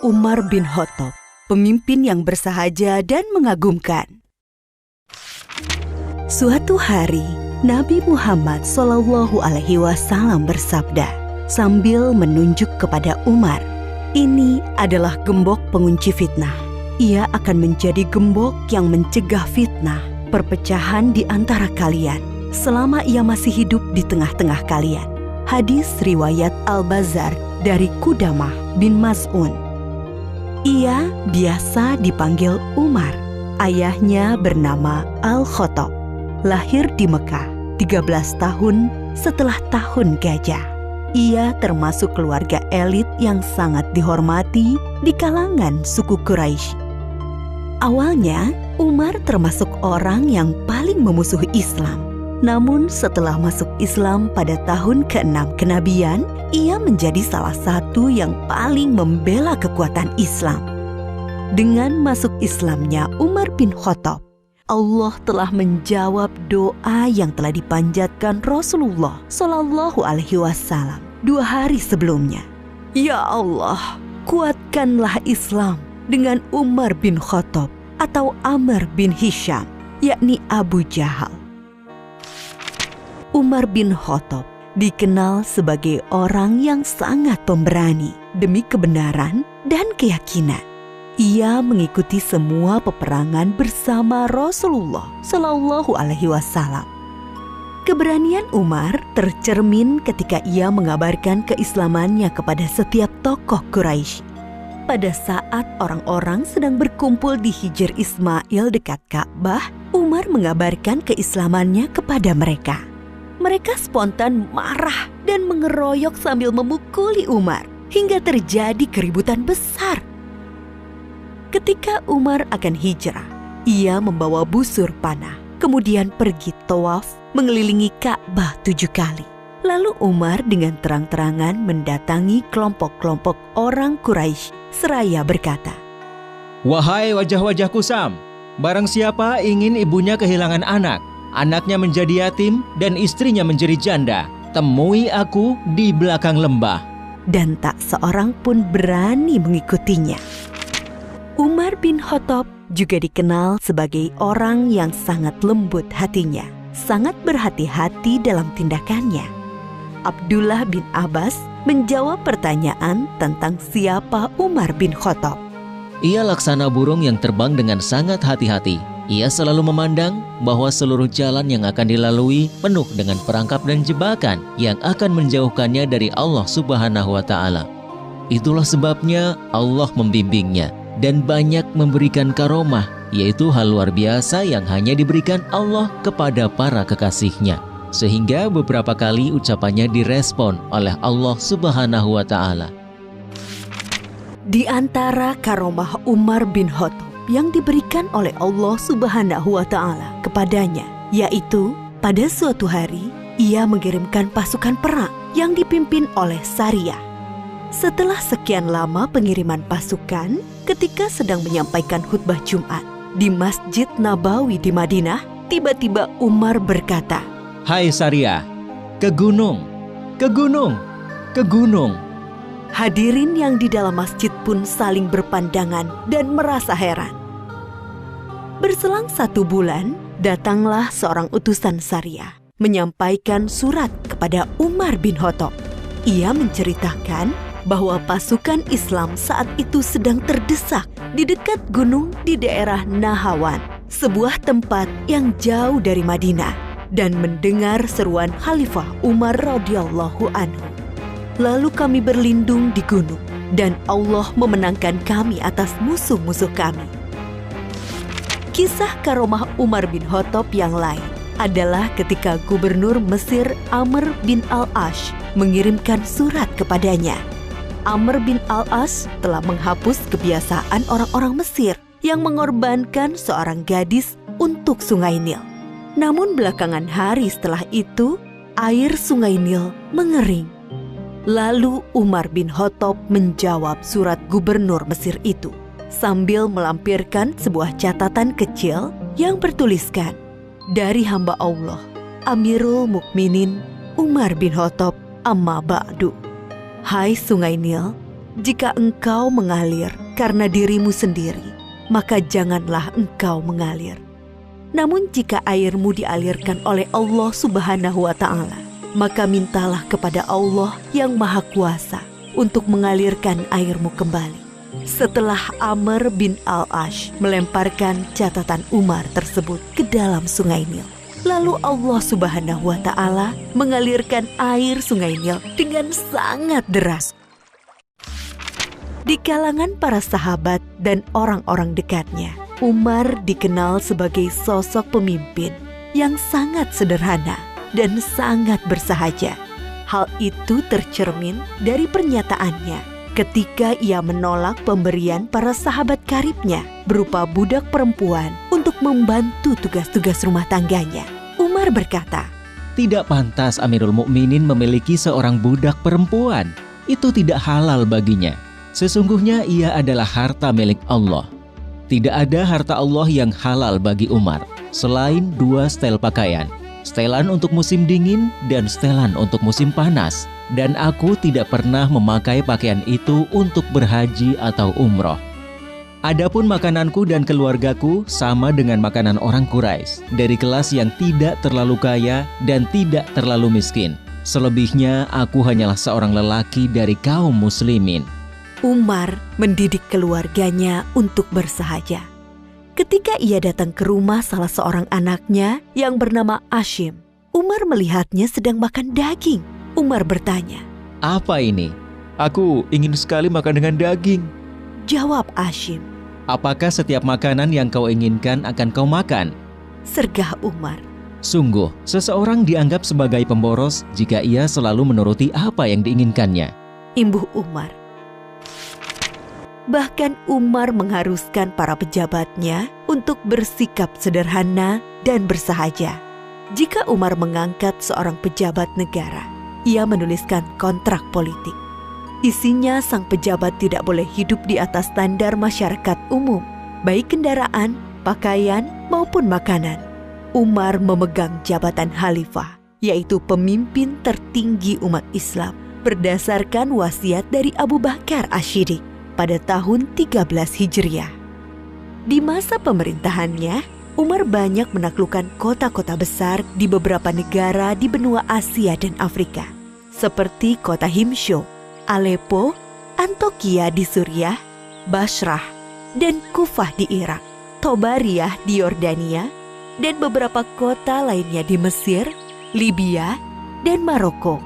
Umar bin Khattab, pemimpin yang bersahaja dan mengagumkan. Suatu hari, Nabi Muhammad SAW bersabda sambil menunjuk kepada Umar, "Ini adalah gembok pengunci fitnah. Ia akan menjadi gembok yang mencegah fitnah, perpecahan di antara kalian selama ia masih hidup di tengah-tengah kalian." Hadis riwayat Al-Bazzar dari Qudamah bin Maz'un. Ia biasa dipanggil Umar. Ayahnya bernama Al-Khattab. Lahir di Mekah 13 tahun setelah tahun gajah. Ia termasuk keluarga elit yang sangat dihormati di kalangan suku Quraisy. Awalnya, Umar termasuk orang yang paling memusuhi Islam. Namun setelah masuk Islam pada tahun ke-6 kenabian, ia menjadi salah satu yang paling membela kekuatan Islam. Dengan masuk Islamnya Umar bin Khattab, Allah telah menjawab doa yang telah dipanjatkan Rasulullah SAW 2 hari sebelumnya. Ya Allah, kuatkanlah Islam dengan Umar bin Khattab atau Amr bin Hisham, yakni Abu Jahal. Umar bin Khattab dikenal sebagai orang yang sangat pemberani demi kebenaran dan keyakinan. Ia mengikuti semua peperangan bersama Rasulullah SAW. Keberanian Umar tercermin ketika ia mengabarkan keislamannya kepada setiap tokoh Quraisy. Pada saat orang-orang sedang berkumpul di Hijr Ismail dekat Ka'bah, Umar mengabarkan keislamannya kepada mereka. Mereka spontan marah dan mengeroyok sambil memukuli Umar hingga terjadi keributan besar. Ketika Umar akan hijrah, ia membawa busur panah, kemudian pergi tawaf mengelilingi Ka'bah 7 kali. Lalu Umar dengan terang-terangan mendatangi kelompok-kelompok orang Quraisy seraya berkata, "Wahai wajah-wajah kusam, barang siapa ingin ibunya kehilangan anak, anaknya menjadi yatim, dan istrinya menjadi janda, temui aku di belakang lembah." Dan tak seorang pun berani mengikutinya. Umar bin Khattab juga dikenal sebagai orang yang sangat lembut hatinya, sangat berhati-hati dalam tindakannya. Abdullah bin Abbas menjawab pertanyaan tentang siapa Umar bin Khattab. Ia laksana burung yang terbang dengan sangat hati-hati. Ia selalu memandang bahwa seluruh jalan yang akan dilalui penuh dengan perangkap dan jebakan yang akan menjauhkannya dari Allah Subhanahu wa Ta'ala. Itulah sebabnya Allah membimbingnya dan banyak memberikan karomah, yaitu hal luar biasa yang hanya diberikan Allah kepada para kekasihnya. Sehingga beberapa kali ucapannya direspon oleh Allah Subhanahu wa Ta'ala. Di antara karomah Umar bin Khattab yang diberikan oleh Allah Subhanahu wa Ta'ala kepadanya, yaitu pada suatu hari ia mengirimkan pasukan perang yang dipimpin oleh Sariyah. Setelah sekian lama pengiriman pasukan, ketika sedang menyampaikan khutbah Jumat di Masjid Nabawi di Madinah, tiba-tiba Umar berkata, "Hai Sariyah, ke gunung, ke gunung, ke gunung." Hadirin yang di dalam masjid pun saling berpandangan dan merasa heran. Berselang 1 bulan, datanglah seorang utusan Sariyah menyampaikan surat kepada Umar bin Khattab. Ia menceritakan bahwa pasukan Islam saat itu sedang terdesak di dekat gunung di daerah Nahawan, sebuah tempat yang jauh dari Madinah, dan mendengar seruan Khalifah Umar radhiyallahu anhu. Lalu kami berlindung di gunung, dan Allah memenangkan kami atas musuh-musuh kami. Kisah karomah Umar bin Khattab yang lain adalah ketika Gubernur Mesir Amr bin Al-As mengirimkan surat kepadanya. Amr bin Al-As telah menghapus kebiasaan orang-orang Mesir yang mengorbankan seorang gadis untuk Sungai Nil. Namun belakangan hari setelah itu, air Sungai Nil mengering. Lalu Umar bin Khattab menjawab surat gubernur Mesir itu sambil melampirkan sebuah catatan kecil yang bertuliskan, "Dari hamba Allah, Amirul Mukminin Umar bin Khattab, amma ba'du." Hai Sungai Nil, jika engkau mengalir karena dirimu sendiri, maka janganlah engkau mengalir. Namun jika airmu dialirkan oleh Allah Subhanahu wa Ta'ala, maka mintalah kepada Allah yang Maha Kuasa untuk mengalirkan airmu kembali. Setelah Amr bin Al-Ash melemparkan catatan Umar tersebut ke dalam sungai Nil, lalu Allah Subhanahu wa Ta'ala mengalirkan air sungai Nil dengan sangat deras. Di kalangan para sahabat dan orang-orang dekatnya, Umar dikenal sebagai sosok pemimpin yang sangat sederhana dan sangat bersahaja. Hal itu tercermin dari pernyataannya ketika ia menolak pemberian para sahabat karibnya berupa budak perempuan untuk membantu tugas-tugas rumah tangganya. Umar berkata, Tidak pantas Amirul Mukminin memiliki seorang budak perempuan. Itu tidak halal baginya. Sesungguhnya ia adalah harta milik Allah. Tidak ada harta Allah yang halal bagi Umar selain 2 setel pakaian. Setelan untuk musim dingin dan setelan untuk musim panas. Dan aku tidak pernah memakai pakaian itu untuk berhaji atau umroh. Adapun makananku dan keluargaku sama dengan makanan orang Quraisy, dari kelas yang tidak terlalu kaya dan tidak terlalu miskin. Selebihnya aku hanyalah seorang lelaki dari kaum muslimin. Umar mendidik keluarganya untuk bersahaja. Ketika ia datang ke rumah salah seorang anaknya yang bernama Ashim, Umar melihatnya sedang makan daging. Umar bertanya, Apa ini? Aku ingin sekali makan dengan daging. Jawab Ashim, Apakah setiap makanan yang kau inginkan akan kau makan? Sergah Umar, Sungguh, seseorang dianggap sebagai pemboros jika ia selalu menuruti apa yang diinginkannya. imbuh Umar. Bahkan Umar mengharuskan para pejabatnya untuk bersikap sederhana dan bersahaja. Jika Umar mengangkat seorang pejabat negara, ia menuliskan kontrak politik. Isinya sang pejabat tidak boleh hidup di atas standar masyarakat umum, baik kendaraan, pakaian, maupun makanan. Umar memegang jabatan khalifah, yaitu pemimpin tertinggi umat Islam, berdasarkan wasiat dari Abu Bakar Asy-Syiddiq pada tahun 13 Hijriah. Di masa pemerintahannya, Umar banyak menaklukkan kota-kota besar di beberapa negara di benua Asia dan Afrika, seperti kota Himsho, Aleppo, Antokia di Suriah, Basrah, dan Kufah di Irak, Tobariyah di Yordania, dan beberapa kota lainnya di Mesir, Libya, dan Maroko.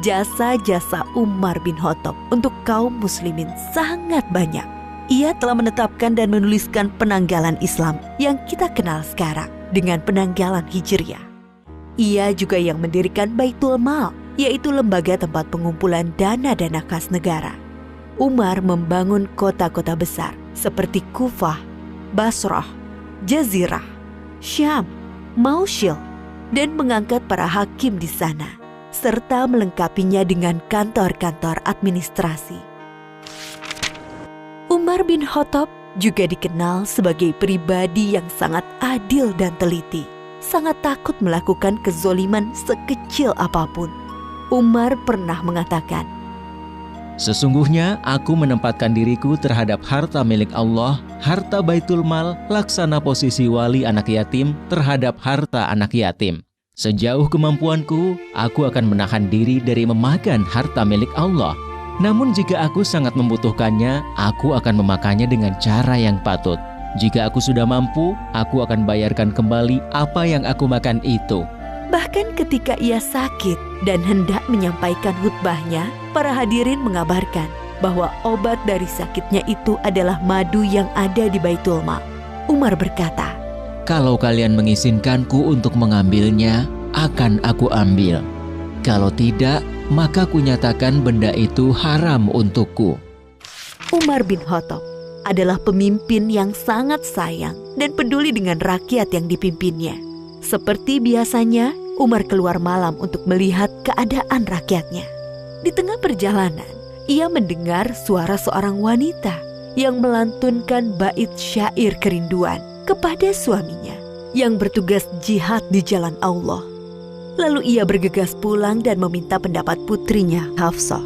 Jasa-jasa Umar bin Khattab untuk kaum muslimin sangat banyak. Ia telah menetapkan dan menuliskan penanggalan Islam yang kita kenal sekarang dengan penanggalan Hijriah. Ia juga yang mendirikan Baitul Mal, yaitu lembaga tempat pengumpulan dana-dana kas negara. Umar membangun kota-kota besar seperti Kufah, Basrah, Jazirah, Syam, Mausil, dan mengangkat para hakim di sana, serta melengkapinya dengan kantor-kantor administrasi. Umar bin Khattab juga dikenal sebagai pribadi yang sangat adil dan teliti, sangat takut melakukan kezoliman sekecil apapun. Umar pernah mengatakan, Sesungguhnya aku menempatkan diriku terhadap harta milik Allah, harta Baitul Mal, laksana posisi wali anak yatim terhadap harta anak yatim. Sejauh kemampuanku, aku akan menahan diri dari memakan harta milik Allah. Namun jika aku sangat membutuhkannya, aku akan memakannya dengan cara yang patut. Jika aku sudah mampu, aku akan bayarkan kembali apa yang aku makan itu. bahkan ketika ia sakit dan hendak menyampaikan khutbahnya, para hadirin mengabarkan bahwa obat dari sakitnya itu adalah madu yang ada di Baitul Mal. Umar berkata, Kalau kalian mengizinkanku untuk mengambilnya, akan aku ambil. Kalau tidak, maka kunyatakan benda itu haram untukku. Umar bin Khattab adalah pemimpin yang sangat sayang dan peduli dengan rakyat yang dipimpinnya. Seperti biasanya, Umar keluar malam untuk melihat keadaan rakyatnya. Di tengah perjalanan, ia mendengar suara seorang wanita yang melantunkan bait syair kerinduan kepada suaminya yang bertugas jihad di jalan Allah. Lalu ia bergegas pulang dan meminta pendapat putrinya, Hafsah.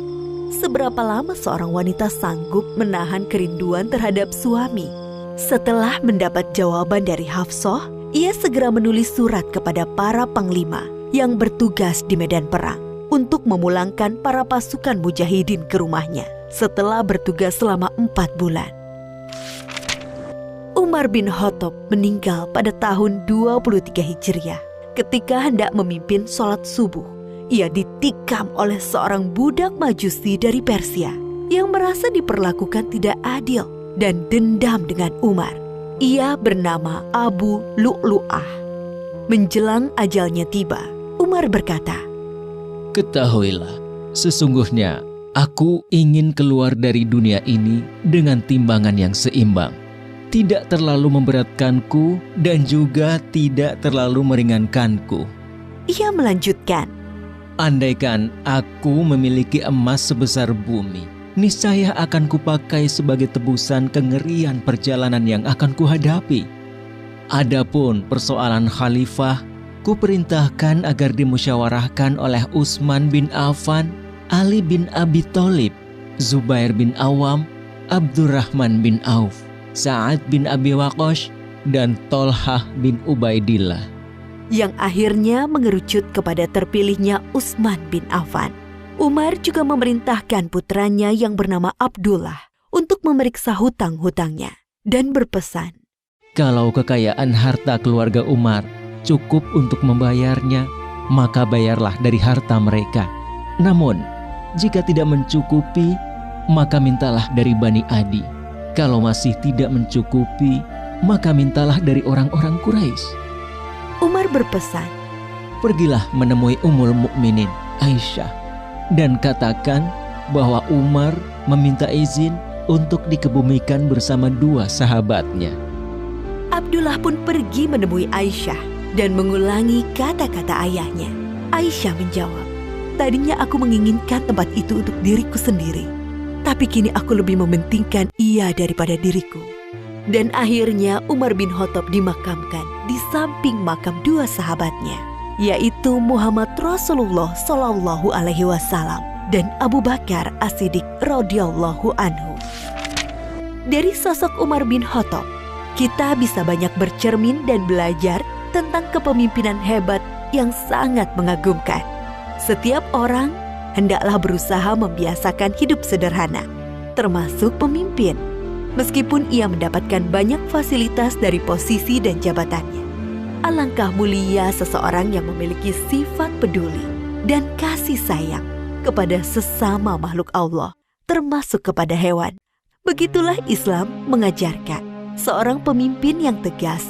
seberapa lama seorang wanita sanggup menahan kerinduan terhadap suami? Setelah mendapat jawaban dari Hafsah, ia segera menulis surat kepada para panglima yang bertugas di medan perang untuk memulangkan para pasukan mujahidin ke rumahnya setelah bertugas selama 4 bulan. Umar bin Khattab meninggal pada tahun 23 Hijriah. Ketika hendak memimpin sholat subuh, ia ditikam oleh seorang budak Majusi dari Persia yang merasa diperlakukan tidak adil dan dendam dengan Umar. Ia bernama Abu Lu'lu'ah. Menjelang ajalnya tiba, Umar berkata, Ketahuilah, sesungguhnya aku ingin keluar dari dunia ini dengan timbangan yang seimbang. Tidak terlalu memberatkanku dan juga tidak terlalu meringankanku. Ia melanjutkan, Andaikan aku memiliki emas sebesar bumi, niscaya akan kupakai sebagai tebusan kengerian perjalanan yang akan kuhadapi. Adapun persoalan khalifah, kuperintahkan agar dimusyawarahkan oleh Utsman bin Affan, Ali bin Abi Thalib, Zubair bin Awam, Abdurrahman bin Auf, Sa'ad bin Abi Waqqas, dan Tolhah bin Ubaidillah. yang akhirnya mengerucut kepada terpilihnya Utsman bin Affan. Umar juga memerintahkan putranya yang bernama Abdullah untuk memeriksa hutang-hutangnya dan berpesan, Kalau kekayaan harta keluarga Umar cukup untuk membayarnya, maka bayarlah dari harta mereka. Namun, jika tidak mencukupi, maka mintalah dari Bani Adi. Kalau masih tidak mencukupi, maka mintalah dari orang-orang Quraisy. Umar berpesan, Pergilah menemui Ummul Mukminin Aisyah dan katakan bahwa Umar meminta izin untuk dikebumikan bersama 2 sahabatnya. Abdullah pun pergi menemui Aisyah dan mengulangi kata-kata ayahnya. Aisyah menjawab, tadinya aku menginginkan tempat itu untuk diriku sendiri, tapi kini aku lebih mementingkan ia daripada diriku. Dan akhirnya Umar bin Khattab dimakamkan di samping makam 2 sahabatnya, yaitu Muhammad Rasulullah Shallallahu Alaihi Wasallam dan Abu Bakar As-Siddiq radhiyallahu anhu. Dari sosok Umar bin Khattab, kita bisa banyak bercermin dan belajar tentang kepemimpinan hebat yang sangat mengagumkan. Setiap orang hendaklah berusaha membiasakan hidup sederhana, termasuk pemimpin, meskipun ia mendapatkan banyak fasilitas dari posisi dan jabatannya. Alangkah mulia seseorang yang memiliki sifat peduli dan kasih sayang kepada sesama makhluk Allah, termasuk kepada hewan. Begitulah Islam mengajarkan seorang pemimpin yang tegas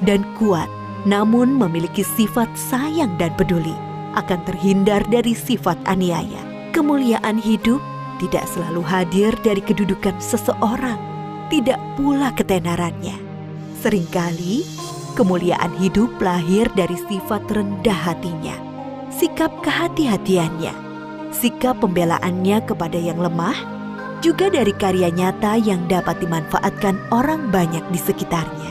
dan kuat, namun memiliki sifat sayang dan peduli, akan terhindar dari sifat aniaya. Kemuliaan hidup tidak selalu hadir dari kedudukan seseorang, tidak pula ketenarannya. Seringkali kemuliaan hidup lahir dari sifat rendah hatinya, sikap kehati-hatiannya, sikap pembelaannya kepada yang lemah, juga dari karya nyata yang dapat dimanfaatkan orang banyak di sekitarnya.